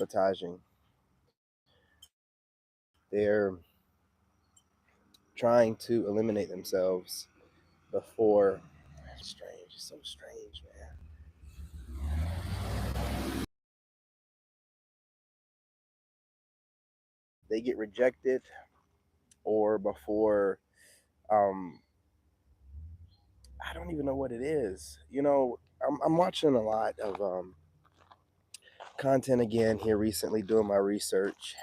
self-sabotaging. They're trying to eliminate themselves before. Strange, it's so strange, man. They get rejected, or before um, I don't even know what it is. I'm watching a lot of content again here recently, doing my research.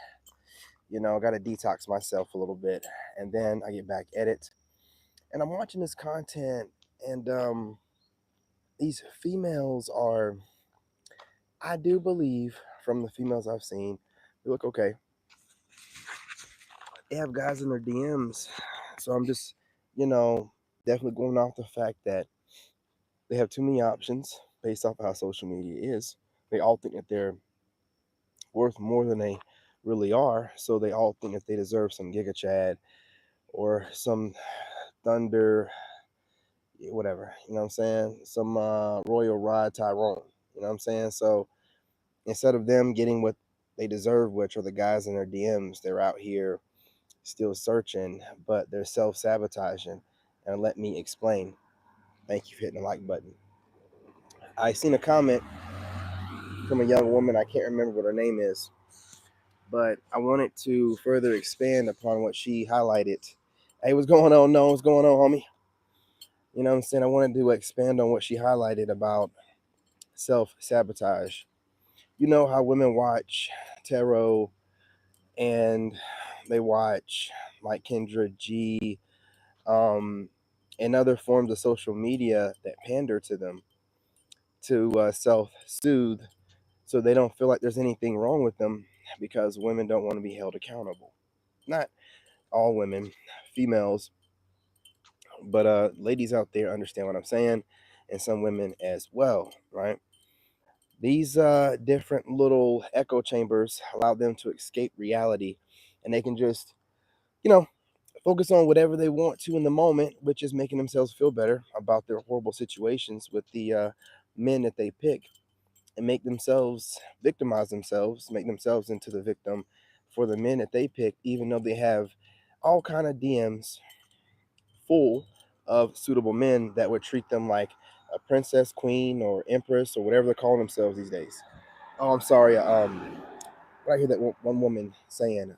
I got to detox myself a little bit, and then I get back at it. And I'm watching this content, and these females are, I do believe, from the females I've seen, they look okay. They have guys in their DMs. So I'm just, you know, definitely going off the fact that they have too many options based off how social media is. They all think that they're worth more than they really are. So they all think that they deserve some Giga Chad or some Thunder, whatever. You know what I'm saying? Some Royal Ride Tyrone. You know what I'm saying? So instead of them getting what they deserve, which are the guys in their DMs, they're out here still searching, but they're self-sabotaging. And let me explain. Thank you for hitting the like button. I seen a comment from a young woman. I can't remember what her name is, but I wanted to further expand upon what she highlighted. Hey, what's going on? No, what's going on, homie? You know what I'm saying? I wanted to expand on what she highlighted about self-sabotage. You know how women watch tarot and they watch like Kendra G, um, and other forms of social media that pander to them to self-soothe, so they don't feel like there's anything wrong with them because women don't want to be held accountable. Not all women, females, but ladies out there understand what I'm saying, and some women as well, right? These different little echo chambers allow them to escape reality, and they can just, you know, focus on whatever they want to in the moment, which is making themselves feel better about their horrible situations with the men that they pick, and make themselves victimize themselves, make themselves into the victim for the men that they pick, even though they have all kind of DMs full of suitable men that would treat them like a princess, queen, or empress, or whatever they're calling themselves these days. Oh, I'm sorry. I hear that one woman saying,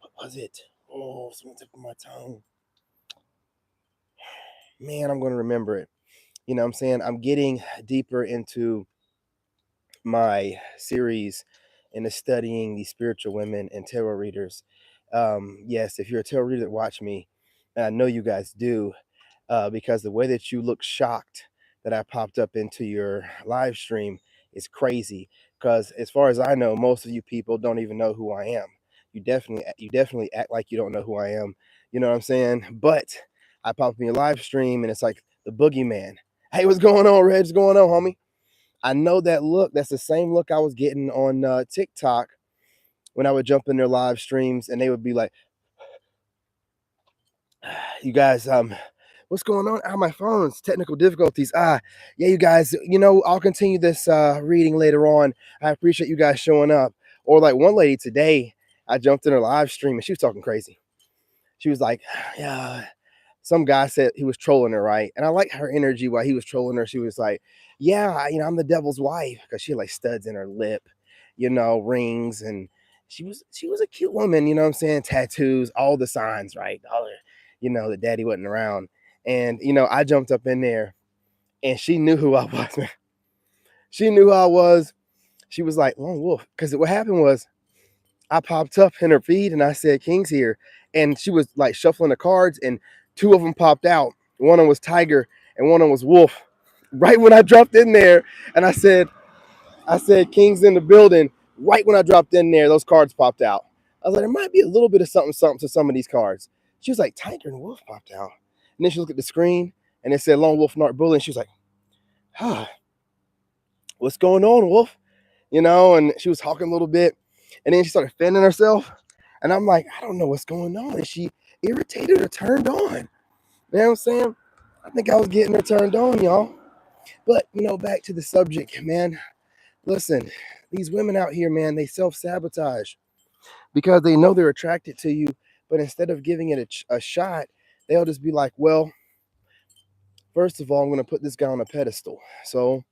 "What was it? Oh, something took my tongue. Man, I'm going to remember it." You know what I'm saying? I'm getting deeper into my series into studying these spiritual women and tarot readers. Yes, if you're a tarot reader that watch me, and I know you guys do, because the way that you look shocked that I popped up into your live stream is crazy. Because as far as I know, most of you people don't even know who I am. You definitely act like you don't know who I am. You know what I'm saying? But I pop up in your live stream and it's like the boogeyman. Hey, what's going on, Reg? What's going on, homie? I know that look. That's the same look I was getting on TikTok when I would jump in their live streams and they would be like, "You guys, what's going on? Ah, my phone's technical difficulties. Yeah, you guys, I'll continue this reading later on. I appreciate you guys showing up." Or like one lady today, I jumped in her live stream and she was talking crazy. She was like, "Yeah." Some guy said he was trolling her, right? And I like her energy while he was trolling her. She was like, "Yeah, I'm the devil's wife," because she had like studs in her lip, rings, and she was a cute woman. You know what I'm saying? Tattoos, all the signs, right? All the, the daddy wasn't around, and I jumped up in there, and she knew who I was, man. She knew who I was. She was like, "Lone Wolf," because what happened was I popped up in her feed and I said, "King's here," and she was like shuffling the cards, and two of them popped out. One of them was Tiger, and one of them was Wolf. Right when I dropped in there, and I said, "King's in the building." Right when I dropped in there, those cards popped out. I was like, there might be a little bit of something, something to some of these cards. She was like, Tiger and Wolf popped out, and then she looked at the screen and it said Lone Wolf Narc Bully, and she was like, "Ah, what's going on, Wolf?" And she was talking a little bit, and then she started fanning herself, and I'm like, I don't know what's going on. Is she irritated or turned on? You know what I'm saying? I think I was getting her turned on, y'all. But back to the subject, man. Listen, These women out here, man, they self-sabotage because they know they're attracted to you, but instead of giving it a shot, they'll just be like, well, first of all, I'm going to put this guy on a pedestal. So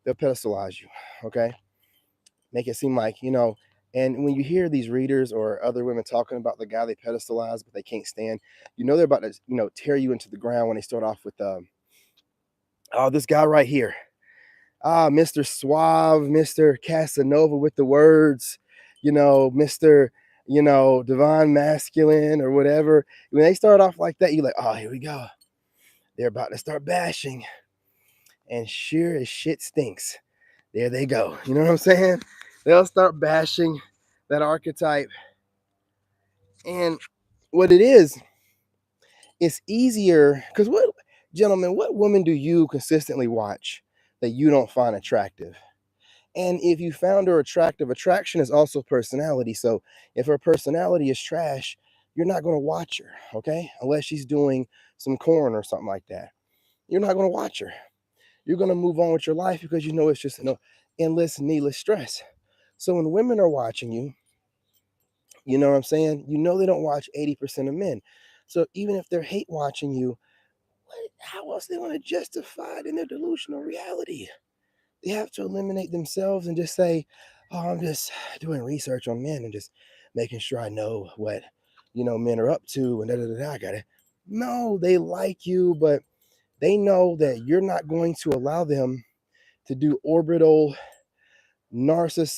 they'll pedestalize you, okay? Make it seem like, and when you hear these readers or other women talking about the guy they pedestalize, but they can't stand, they're about to, tear you into the ground when they start off with, oh, this guy right here. Mr. Suave, Mr. Casanova with the words, Mr. Divine Masculine or whatever. When they start off like that, you're like, oh, here we go. They're about to start bashing. And sure as shit stinks, there they go. You know what I'm saying? They'll start bashing that archetype. And what it is, it's easier because what woman do you consistently watch that you don't find attractive? And if you found her attractive, attraction is also personality. So if her personality is trash, you're not going to watch her, okay? Unless she's doing some corn or something like that. You're not going to watch her. You're going to move on with your life because you know it's just endless, needless stress. So when women are watching you, you know what I'm saying? You know they don't watch 80% of men. So even if they're hate watching you, how else they want to justify it in their delusional reality? They have to eliminate themselves and just say, oh, I'm just doing research on men and just making sure I know what, men are up to and I got it. No, they like you, but they know that you're not going to allow them to do orbital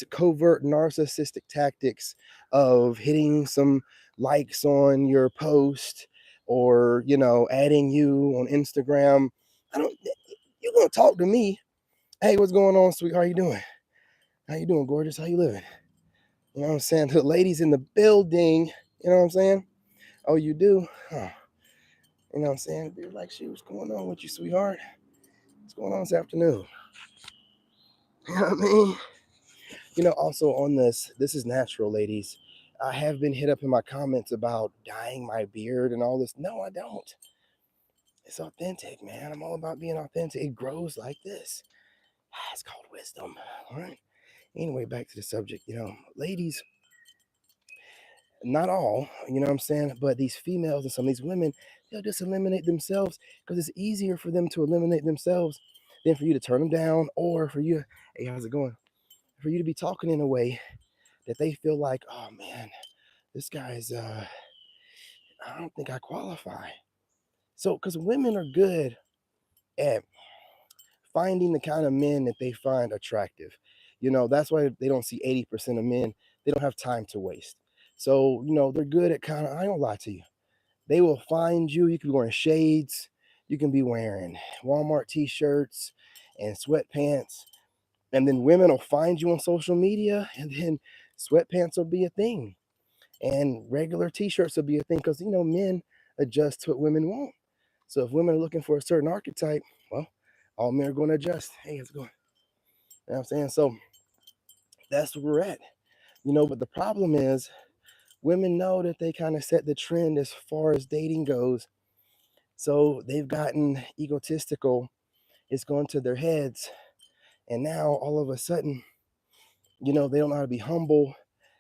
covert narcissistic tactics of hitting some likes on your post or, adding you on Instagram. You're going to talk to me. Hey, what's going on, sweet? How you doing? How you doing, gorgeous? How you living? You know what I'm saying? The ladies in the building, you know what I'm saying? Oh, you do? Huh. You know what I'm saying? Be like, shoot, what's going on with you, sweetheart? What's going on this afternoon? You know what I mean? Also on this is natural, ladies. I have been hit up in my comments about dyeing my beard and all this. No, I don't. It's authentic, man. I'm all about being authentic. It grows like this. It's called wisdom. All right. Anyway, back to the subject. Ladies, not all, you know what I'm saying? But these females and some of these women, they'll just eliminate themselves because it's easier for them to eliminate themselves than for you to turn them down or for you, hey, how's it going? For you to be talking in a way that they feel like, oh man, this guy's, I don't think I qualify. So, because women are good at finding the kind of men that they find attractive. That's why they don't see 80% of men. They don't have time to waste. So, they're good at kind of, I don't lie to you. They will find you. You can be wearing shades. You can be wearing Walmart t-shirts and sweatpants. And then women will find you on social media, and then sweatpants will be a thing. And regular t-shirts will be a thing because, men adjust to what women want. So if women are looking for a certain archetype, well, all men are going to adjust. Hey, how's it going? You know what I'm saying? So that's where we're at. But the problem is women know that they kind of set the trend as far as dating goes. So they've gotten egotistical. It's gone to their heads. And now all of a sudden, they don't know how to be humble.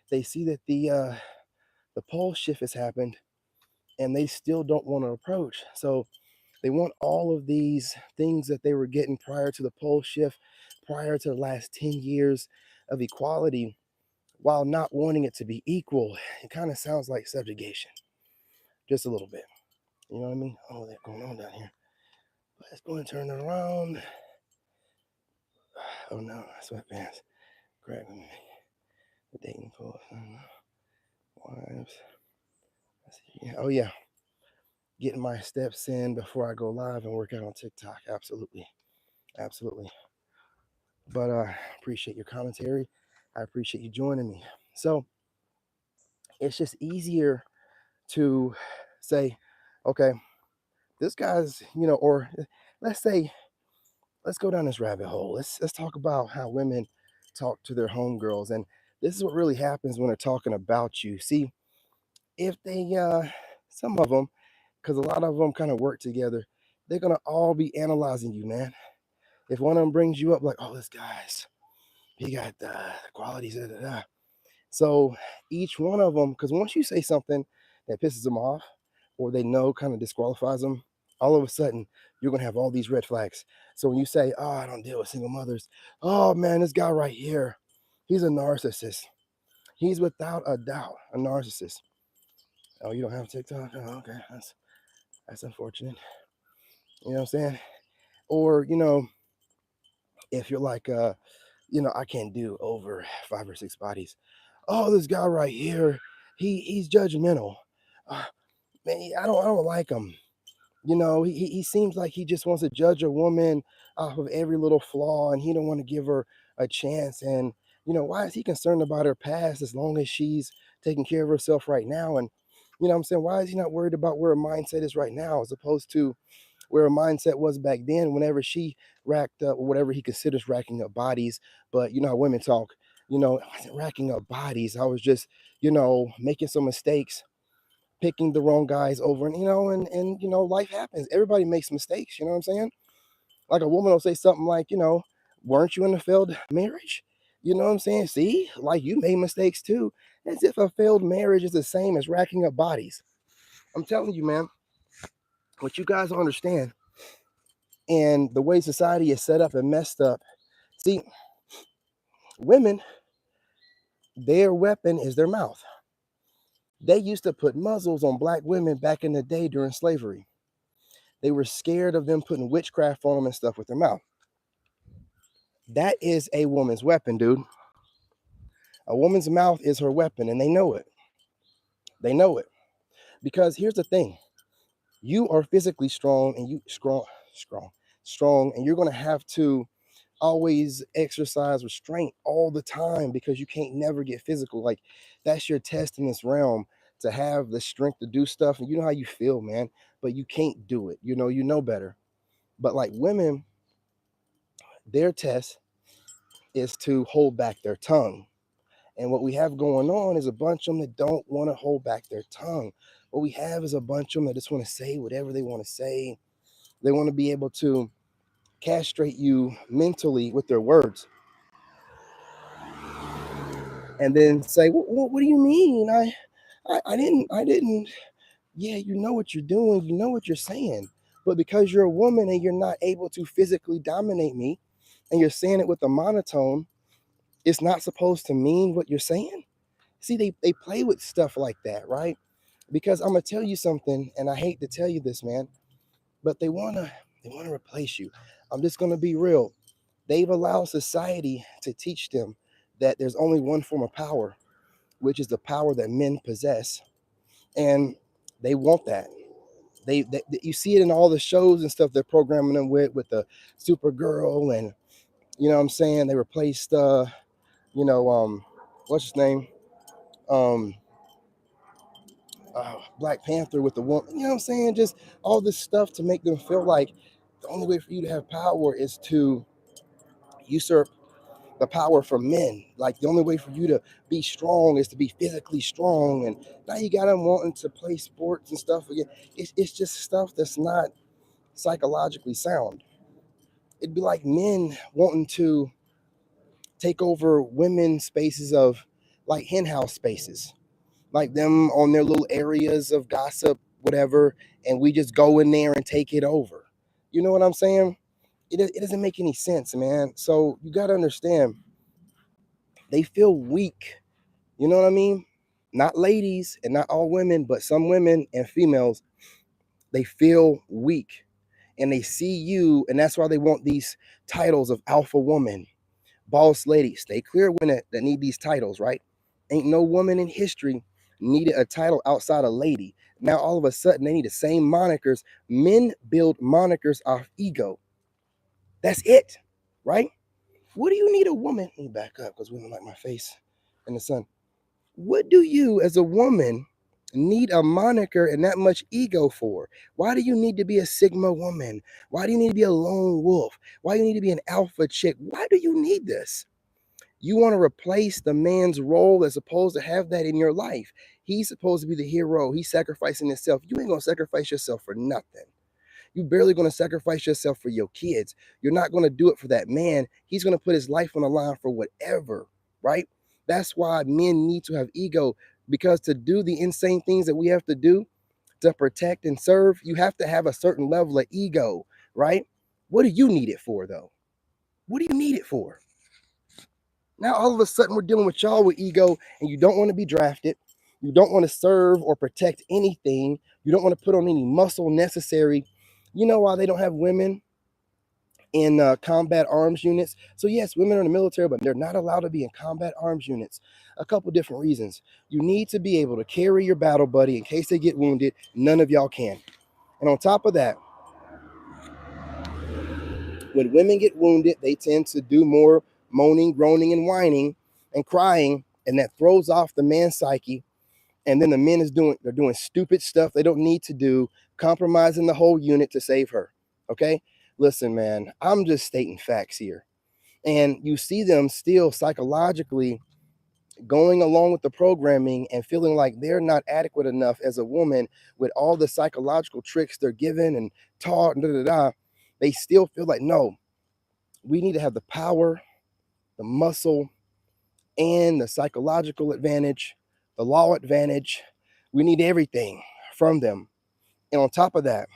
They see that the pole shift has happened and they still don't want to approach. So they want all of these things that they were getting prior to the pole shift, prior to the last 10 years of equality, while not wanting it to be equal. It kind of sounds like subjugation, just a little bit. You know what I mean? Oh, that's going on down here. Let's go and turn it around. Oh no, sweatpants. Grabbing me. The dating pool. Wives. Oh yeah. Getting my steps in before I go live and work out on TikTok. Absolutely. Absolutely. But I appreciate your commentary. I appreciate you joining me. So it's just easier to say, okay, this guy's, or let's say, let's go down this rabbit hole. Let's talk about how women talk to their homegirls. And this is what really happens when they're talking about you. See, if they some of them, because a lot of them kind of work together, they're gonna all be analyzing you, man. If one of them brings you up like, oh, this guy's he got the qualities. Da, da, da. So each one of them, because once you say something that pisses them off or they know kind of disqualifies them, all of a sudden you're going to have all these red flags. So when you say, oh, I don't deal with single mothers. Oh, man, this guy right here, he's a narcissist. He's without a doubt a narcissist. Oh, you don't have TikTok? Oh, okay. That's unfortunate. You know what I'm saying? Or, if you're like, I can't do over 5 or 6 bodies. Oh, this guy right here, he's judgmental. Uh, Man, I don't like him. He seems like he just wants to judge a woman off of every little flaw, and he don't want to give her a chance. And why is he concerned about her past as long as she's taking care of herself right now? And what I'm saying, why is he not worried about where her mindset is right now, as opposed to where her mindset was back then, whenever she racked up, or whatever he considers racking up bodies. But you know how women talk. I wasn't racking up bodies. I was just, making some mistakes, picking the wrong guys over, and life happens. Everybody makes mistakes. You know what I'm saying? Like a woman will say something like, weren't you in a failed marriage? You know what I'm saying? See, like you made mistakes too. As if a failed marriage is the same as racking up bodies. I'm telling you, man, what you guys don't understand, and the way society is set up and messed up. See, women, their weapon is their mouth. They used to put muzzles on black women back in the day during slavery. They were scared of them putting witchcraft on them and stuff with their mouth. That is a woman's weapon, dude. A woman's mouth is her weapon, and they know it. They know it. Because here's the thing. You are physically strong, and strong, and you're going to have to always exercise restraint all the time, because you can't never get physical. Like, that's your test in this realm, to have the strength to do stuff. And you know how you feel, man, but you can't do it. You know better. But like women, their test is to hold back their tongue. And what we have going on is a bunch of them that don't want to hold back their tongue. What we have is a bunch of them that just want to say whatever they want to say. They want to be able to castrate you mentally with their words, and then say, what do you mean? I didn't. Yeah, you know what you're doing. You know what you're saying. But because you're a woman and you're not able to physically dominate me, and you're saying it with a monotone, it's not supposed to mean what you're saying. See, they play with stuff like that, right? Because I'm gonna tell you something, and I hate to tell you this, man, but they wanna replace you. I'm just gonna be real. They've allowed society to teach them that there's only one form of power, which is the power that men possess, and they want that. You see it in all the shows and stuff they're programming them with the Supergirl, and you know what I'm saying. They replaced what's his name, um Black Panther with the woman. You know what I'm saying? Just all this stuff to make them feel like the only way for you to have power is to usurp the power from men. Like the only way for you to be strong is to be physically strong. And now you got them wanting to play sports and stuff again. It's just stuff that's not psychologically sound. It'd be like men wanting to take over women's spaces of like hen house spaces, like them on their little areas of gossip, whatever, and we just go in there and take it over. You know what I'm saying? It doesn't make any sense, man. So you got to understand, they feel weak. You know what I mean? Not ladies and not all women, but some women and females, they feel weak, and they see you, and that's why they want these titles of alpha woman, boss lady. Stay clear when that need these titles, right? Ain't no woman in history needed a title outside a lady. Now all of a sudden they need the same monikers. Men build monikers off ego. That's it, right? What do you need a woman? Let me back up because we don't like my face in the sun. What do you as a woman need a moniker and that much ego for? Why do you need to be a Sigma woman? Why do you need to be a lone wolf? Why do you need to be an alpha chick? Why do you need this? You want to replace the man's role as opposed to have that in your life. He's supposed to be the hero. He's sacrificing himself. You ain't going to sacrifice yourself for nothing. You're barely going to sacrifice yourself for your kids. You're not going to do it for that man. He's going to put his life on the line for whatever, right? That's why men need to have ego, because to do the insane things that we have to do to protect and serve, you have to have a certain level of ego, right? What do you need it for, though? What do you need it for? Now, all of a sudden, we're dealing with y'all with ego, and you don't want to be drafted. You don't want to serve or protect anything. You don't want to put on any muscle necessary. You know why they don't have women in combat arms units? So yes, women are in the military, but they're not allowed to be in combat arms units. A couple different reasons. You need to be able to carry your battle buddy in case they get wounded. None of y'all can. And on top of that, when women get wounded, they tend to do more moaning, groaning, and whining and crying, and that throws off the man's psyche. And then the men they're doing stupid stuff they don't need to do, compromising the whole unit to save her. Okay? Listen, man, I'm just stating facts here. And you see them still psychologically going along with the programming and feeling like they're not adequate enough as a woman with all the psychological tricks they're given and taught and da da da. They still feel like, no, we need to have the power, the muscle, and the psychological advantage, the law advantage. We need everything from them. And on top of that,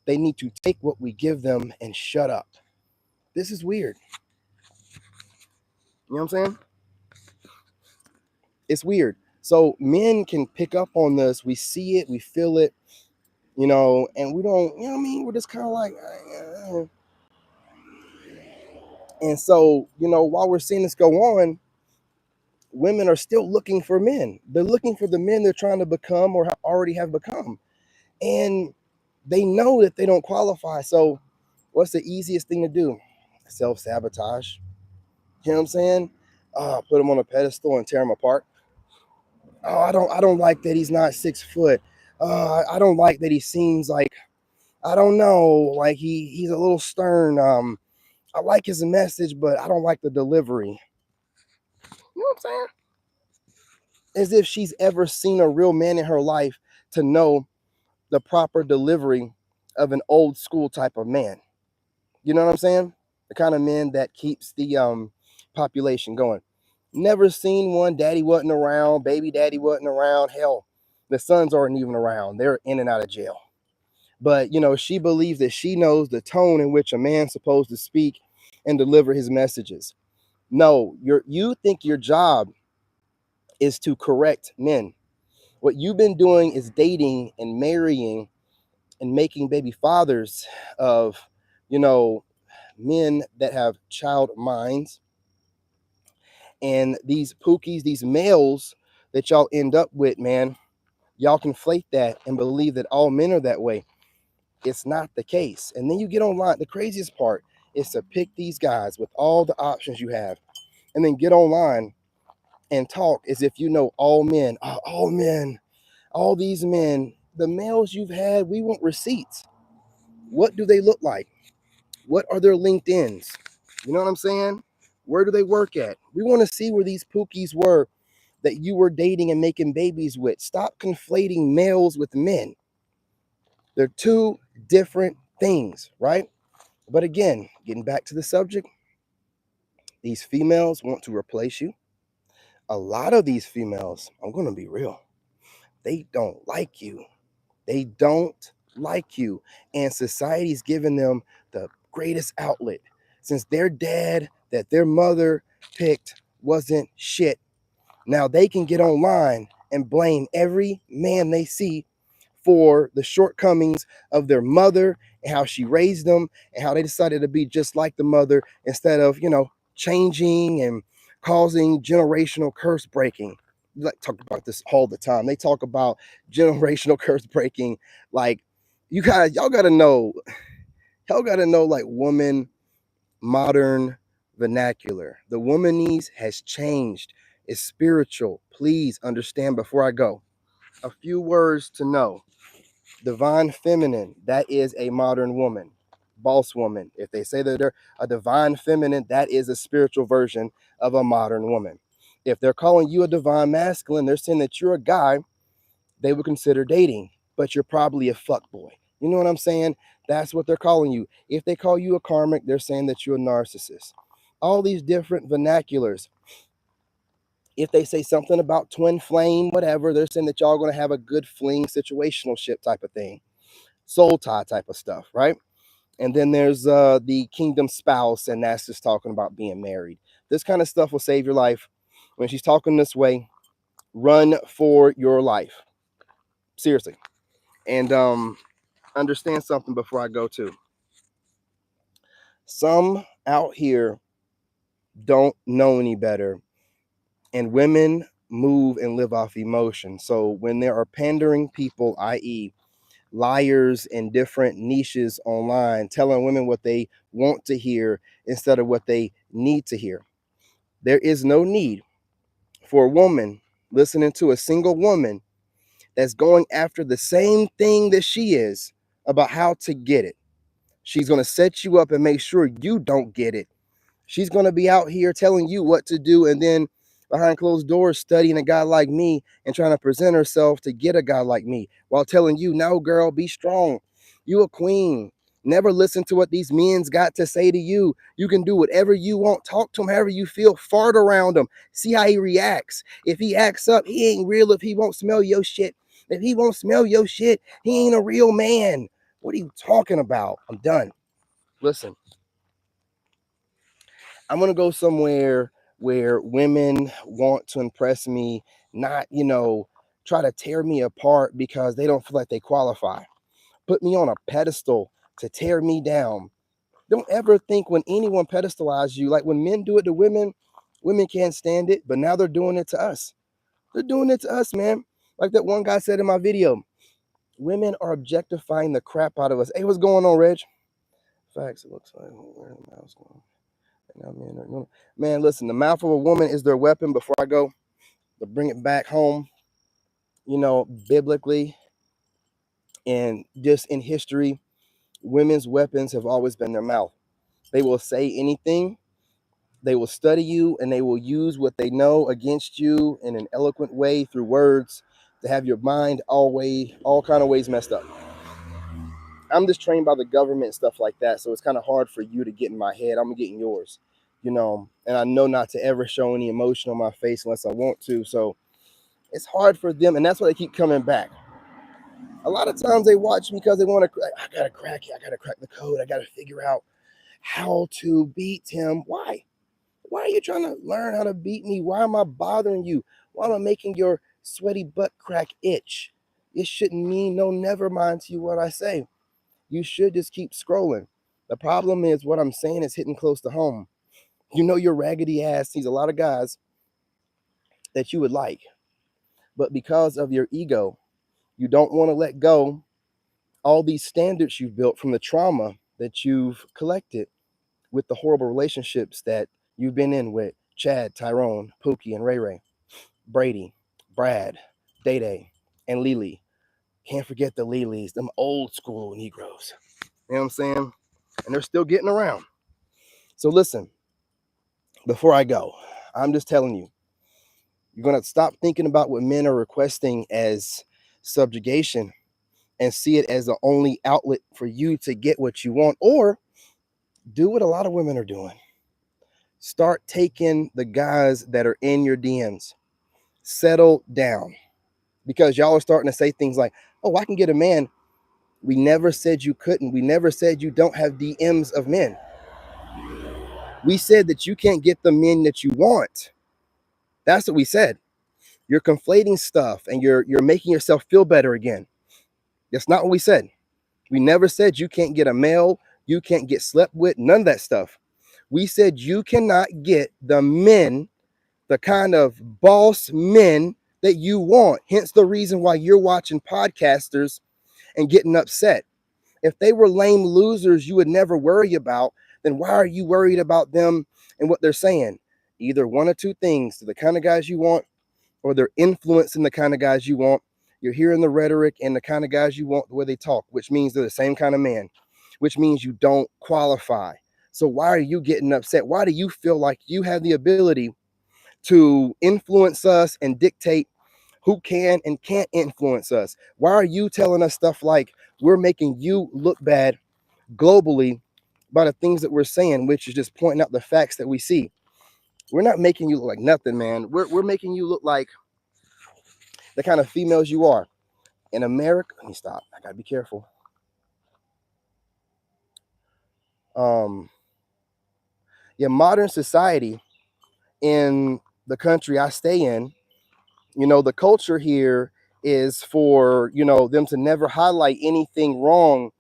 they need to take what we give them and shut up. This is weird. You know what I'm saying? It's weird. So men can pick up on this. We see it, we feel it, and we don't, you know what I mean? We're just kind of like, and so, while we're seeing this go on, women are still looking for men. They're looking for the men they're trying to become or already have become. And they know that they don't qualify. So what's the easiest thing to do? Self-sabotage. You know what I'm saying? Put him on a pedestal and tear him apart. Oh, I don't like that he's not 6 foot. I don't like that he seems like, I don't know, like he's a little stern. I like his message, but I don't like the delivery. You know what I'm saying? As if she's ever seen a real man in her life to know the proper delivery of an old school type of man. You know what I'm saying? The kind of man that keeps the population going. Never seen one. Daddy wasn't around. Baby daddy wasn't around. Hell, the sons aren't even around. They're in and out of jail. But, she believes that she knows the tone in which a man's supposed to speak and deliver his messages. No, you think your job is to correct men. What you've been doing is dating and marrying and making baby fathers of, men that have child minds. And these pookies, these males that y'all end up with, man, y'all conflate that and believe that all men are that way. It's not the case. And then you get online. The craziest part is to pick these guys with all the options you have and then get online and talk as if you know all men, all these men, the males you've had, we want receipts. What do they look like? What are their LinkedIns? You know what I'm saying? Where do they work at? We want to see where these pookies were that you were dating and making babies with. Stop conflating males with men. They're two different things, right? But again, getting back to the subject, these females want to replace you. A lot of these females, I'm going to be real, they don't like you. They don't like you. And society's giving them the greatest outlet. Since their dad that their mother picked wasn't shit, now they can get online and blame every man they see for the shortcomings of their mother and how she raised them and how they decided to be just like the mother instead of, changing and causing generational curse breaking. Like talk about this all the time. They talk about generational curse breaking. Like y'all gotta know like woman modern vernacular. The womanese has changed. It's spiritual. Please understand before I go. A few words to know. Divine feminine, that is a modern woman. Boss woman. If they say that they're a divine feminine, that is a spiritual version of a modern woman. If they're calling you a divine masculine, they're saying that you're a guy they would consider dating, but you're probably a fuck boy. You know what I'm saying? That's what they're calling you. If they call you a karmic, they're saying that you're a narcissist. All these different vernaculars. If they say something about twin flame, whatever, they're saying that y'all going to have a good fling situational ship type of thing, soul tie type of stuff, right? And then there's the kingdom spouse, and that's just talking about being married. This kind of stuff will save your life. When she's talking this way, run for your life. Seriously. And understand something before I go to. Some out here don't know any better, and women move and live off emotion. So when there are pandering people, i.e., liars in different niches online, telling women what they want to hear instead of what they need to hear, there is no need for a woman listening to a single woman that's going after the same thing that she is about how to get it. She's going to set you up and make sure you don't get it. She's going to be out here telling you what to do, and then behind closed doors studying a guy like me and trying to present herself to get a guy like me while telling you, no, girl, be strong. You a queen. Never listen to what these men's got to say to you. You can do whatever you want. Talk to him however you feel. Fart around him. See how he reacts. If he acts up, he ain't real. If he won't smell your shit. If he won't smell your shit, he ain't a real man. What are you talking about? I'm done. Listen. I'm going to go somewhere where women want to impress me, not, try to tear me apart because they don't feel like they qualify. Put me on a pedestal to tear me down. Don't ever think when anyone pedestalizes you, like when men do it to women, women can't stand it, but now they're doing it to us. They're doing it to us, man. Like that one guy said in my video, women are objectifying the crap out of us. Hey, what's going on, Reg? Facts, it looks like, where the mouse going? Man, listen, the mouth of a woman is their weapon. Before I go, to bring it back home, biblically and just in history, women's weapons have always been their mouth. They will say anything, they will study you, and they will use what they know against you in an eloquent way through words to have your mind all kind of ways messed up. I'm just trained by the government and stuff like that, so it's kind of hard for you to get in my head. I'm gonna get in yours, and I know not to ever show any emotion on my face unless I want to. So it's hard for them, and that's why they keep coming back. A lot of times they watch because they want to. I gotta crack it. I gotta crack the code. I gotta figure out how to beat him. Why? Why are you trying to learn how to beat me? Why am I bothering you? Why am I making your sweaty butt crack itch? It shouldn't mean no never mind to you what I say. You should just keep scrolling. The problem is what I'm saying is hitting close to home. Your raggedy ass sees a lot of guys that you would like, but because of your ego, you don't want to let go all these standards you've built from the trauma that you've collected with the horrible relationships that you've been in with Chad, Tyrone, Pookie, and Ray Ray, Brady, Brad, Day Day, and Lily. Can't forget the Lilies, them old school Negroes. You know what I'm saying? And they're still getting around. So listen, before I go, I'm just telling you, you're going to stop thinking about what men are requesting as subjugation and see it as the only outlet for you to get what you want, or do what a lot of women are doing. Start taking the guys that are in your DMs. Settle down, because y'all are starting to say things like, oh, I can get a man. We never said you couldn't. We never said you don't have DMs of men. We said that you can't get the men that you want. That's what we said. You're conflating stuff and you're making yourself feel better again. That's not what we said. We never said you can't get a male, you can't get slept with, none of that stuff. We said you cannot get the men, the kind of boss men that you want. Hence the reason why you're watching podcasters and getting upset. If they were lame losers you would never worry about, then why are you worried about them and what they're saying? Either one or two things: to the kind of guys you want, or they're influencing the kind of guys you want. You're hearing the rhetoric and the kind of guys you want, the way they talk, which means they're the same kind of man, which means you don't qualify. So why are you getting upset? Why do you feel like you have the ability to influence us and dictate who can and can't influence us? Why are you telling us stuff like we're making you look bad globally by the things that we're saying, which is just pointing out the facts that we see. We're not making you look like nothing, man. We're making you look like the kind of females you are. In America, let me stop. I gotta be careful. Um, yeah, modern society in the country I stay in, the culture here is for, them to never highlight anything wrong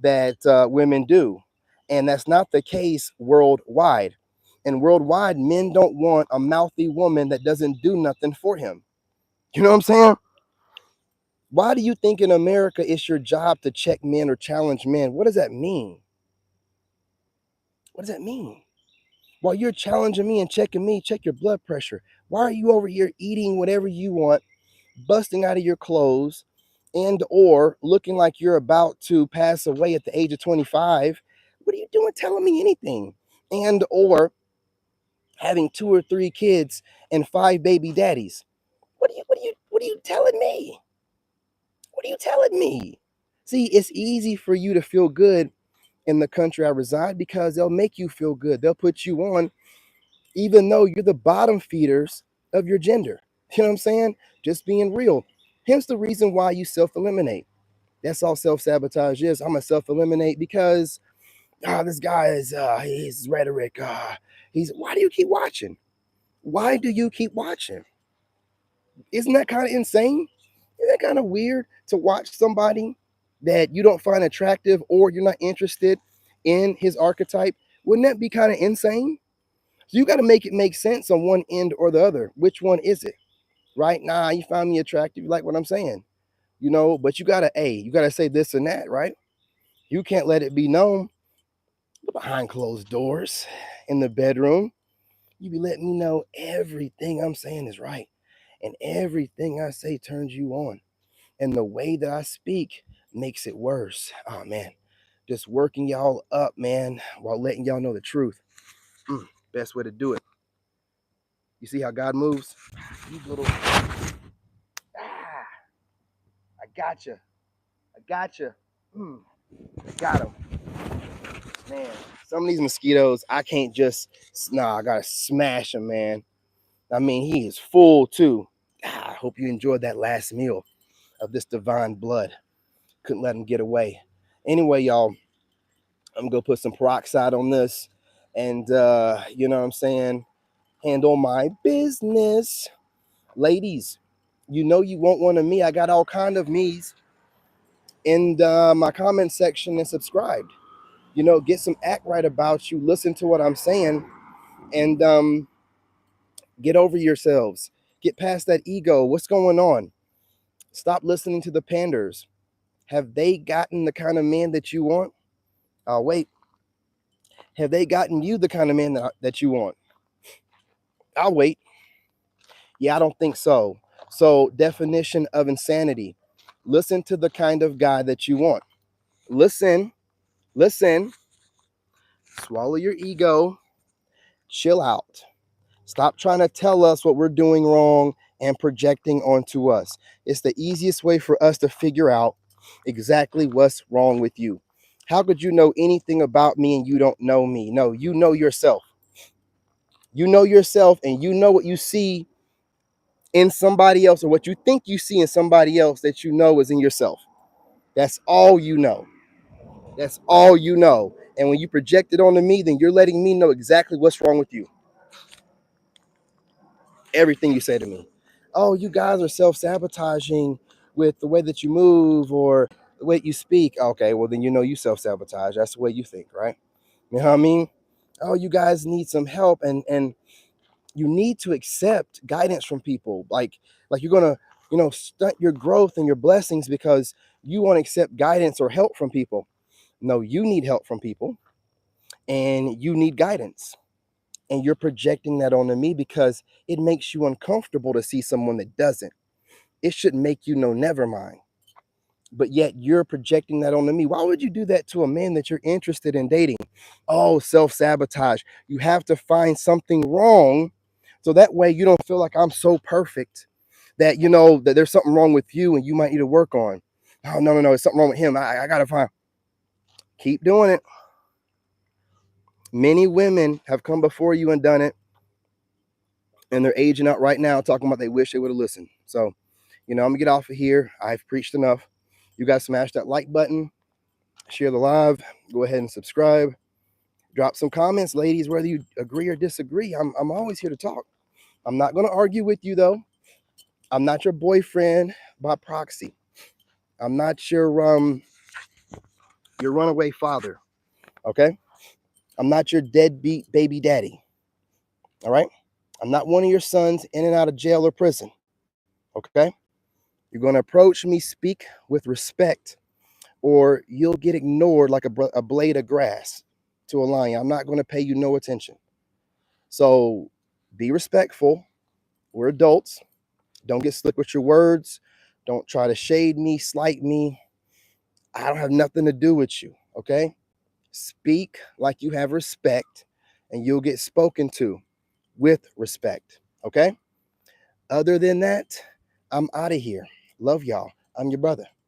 that women do. And that's not the case worldwide. And worldwide, men don't want a mouthy woman that doesn't do nothing for him. You know what I'm saying? Why do you think in America it's your job to check men or challenge men? What does that mean? What does that mean? While you're challenging me and checking me, check your blood pressure. Why are you over here eating whatever you want, busting out of your clothes, and or looking like you're about to pass away at the age of 25? What are you doing telling me anything? And or having 2 or 3 kids and 5 baby daddies. What are you telling me? What are you telling me? See, it's easy for you to feel good in the country I reside because they'll make you feel good. They'll put you on even though you're the bottom feeders of your gender. You know what I'm saying? Just being real. Hence the reason why you self-eliminate. That's all self-sabotage is. I'm a self-eliminate because this guy is his rhetoric. Why do you keep watching? Why do you keep watching? Isn't that kind of insane? Isn't that kind of weird to watch somebody that you don't find attractive or you're not interested in his archetype? Wouldn't that be kind of insane? So you got to make it make sense on one end or the other. Which one is it? Right? Nah, you find me attractive. You like what I'm saying? But you gotta say this and that, right? You can't let it be known behind closed doors in the bedroom. You be letting me know everything I'm saying is right. And everything I say turns you on. And the way that I speak makes it worse. Oh man. Just working y'all up, man, while letting y'all know the truth. Best way to do it. You see how God moves? You little I gotcha. I gotcha. I got him. Man, some of these mosquitoes, I can't just, I gotta smash them, man. I mean, he is full too. I hope you enjoyed that last meal of this divine blood. Couldn't let him get away. Anyway, y'all, I'm gonna put some peroxide on this and, you know what I'm saying, handle my business. Ladies, you want one of me. I got all kind of me's in my comment section and subscribed. Get some act right about you. Listen to what I'm saying and get over yourselves. Get past that ego. What's going on? Stop listening to the panders. Have they gotten the kind of man that you want? Oh, wait. Have they gotten you the kind of man that you want? I'll wait. Yeah, I don't think so. So, definition of insanity. Listen to the kind of guy that you want. Listen, swallow your ego, chill out. Stop trying to tell us what we're doing wrong and projecting onto us. It's the easiest way for us to figure out exactly what's wrong with you. How could you know anything about me and you don't know me? No, you know yourself. You know yourself and you know what you see in somebody else or what you think you see in somebody else that you know is in yourself. That's all you know. That's all you know. And when you project it onto me, then you're letting me know exactly what's wrong with you. Everything you say to me. Oh, you guys are self-sabotaging with the way that you move or the way you speak. Okay, well, then you self-sabotage. That's the way you think, right? You know what I mean? Oh, you guys need some help and you need to accept guidance from people. Like you're gonna, stunt your growth and your blessings because you want to accept guidance or help from people. No, you need help from people and you need guidance. And you're projecting that onto me because it makes you uncomfortable to see someone that doesn't. It should make you know, never mind. But yet you're projecting that onto me. Why would you do that to a man that you're interested in dating? Oh, self-sabotage. You have to find something wrong so that way you don't feel like I'm so perfect that that there's something wrong with you and you might need to work on. Oh, no, it's something wrong with him. I gotta find. Keep doing it. Many women have come before you and done it, and they're aging out right now talking about they wish they would have listened. So, I'm gonna get off of here. I've preached enough. You guys smash that like button, share the live, go ahead and subscribe. Drop some comments, ladies, whether you agree or disagree. I'm always here to talk. I'm not going to argue with you, though. I'm not your boyfriend by proxy. I'm not your runaway father, okay? I'm not your deadbeat baby daddy, all right? I'm not one of your sons in and out of jail or prison, okay? You're going to approach me, speak with respect, or you'll get ignored like a blade of grass to a lion. I'm not going to pay you no attention. So be respectful. We're adults. Don't get slick with your words. Don't try to shade me, slight me. I don't have nothing to do with you, okay? Speak like you have respect, and you'll get spoken to with respect, okay? Other than that, I'm out of here. Love y'all. I'm your brother.